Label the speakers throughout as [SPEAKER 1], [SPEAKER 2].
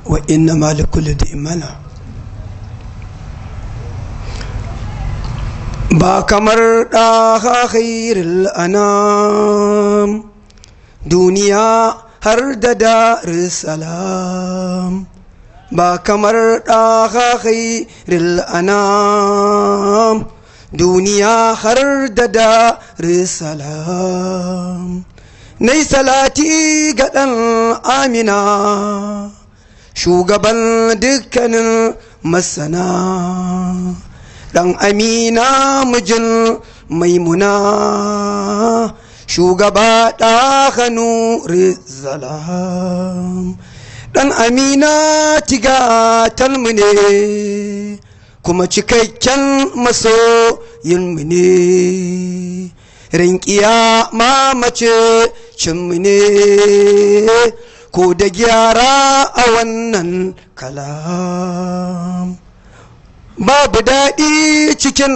[SPEAKER 1] وإنما لكل ذي منع ba kamar ɗaha khairul anam duniya har da darussalam ba kamar ɗaha khairul anam duniya har da darussalam nai salati ga ɗan amina shugaban dukkanin masana ɗan amina mijin maimuna shugaba ɗaha nurizzalam ɗan amina tiga talmu ne kuma cikakken masoyinmu ne rinƙiya mamace cinmu ne ko da gyara a wannan kalam babu daɗi cikin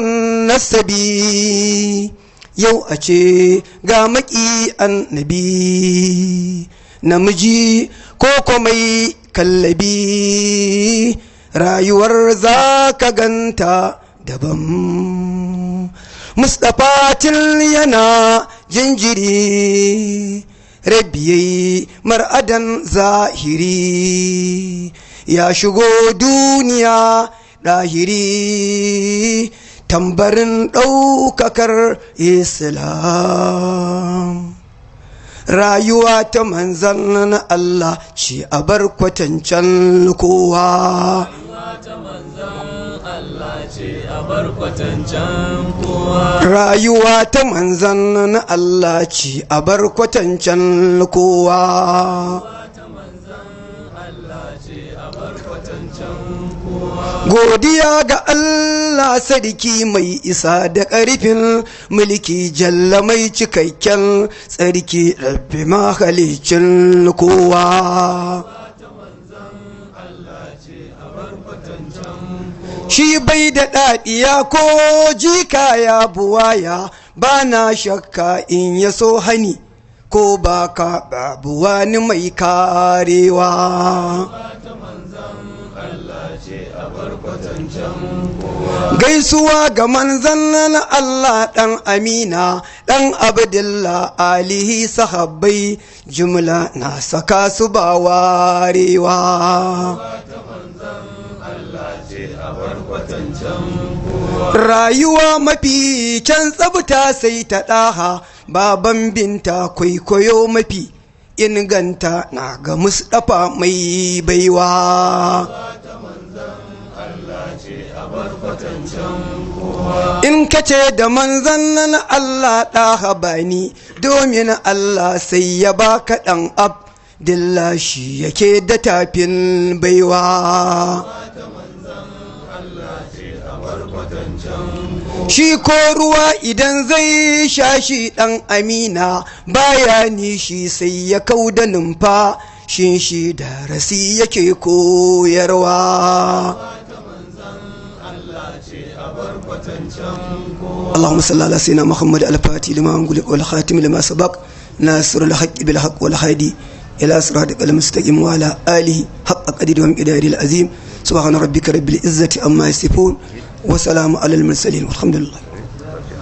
[SPEAKER 1] nasabi yau a ce ga maki annabi namiji ko komai kallabi rayuwar za ka ganta daban mustapha til yana jinjiri rabiyai mar'adan zahiri ya shigo duniya ɗahiri tambarin ɗaukakar islam rayuwa ta manzan Allah ce a bar kwatancen kowa rayuwa ta manzan Allah ce a bar kwatancen kowa godiya ga Allah sarki mai isa da ƙarfin mulki jalla mai cikakken tsarki rabbi mahalicin kowa shi bai da ɗaɗiya ko jika ya buwaya ba na shakka in ya so hani ko baka babu wani mai karewa gaisuwa ga manzan Allah ɗan amina ɗan abdullah alihi sahabbai jumla na saka su ba warewa rayuwa mafi can tsabta sai ta ɗaha baban binta kwaikwayo mafi inganta na ga Mustapha mai baiwa in ka ce da manzan nan Allah ɗaha bani domin Allah sai ya baka ɗan Abdullah shi yake da tafin baiwa shi ko ruwa idan zai sha shi ɗan amina baya nishi sai ya kau da numfa shi da rasi yake koyarwa اللهم صل على سيدنا محمد الفاتح لما أنقلق والخاتم لما سبق ناصر الحق بالحق والهادي إلى صراطك المستقيم وعلى آله حق قدر ومقداره العظيم سبحان ربك رب العزة عما يصفون وسلام على المرسلين والحمد لله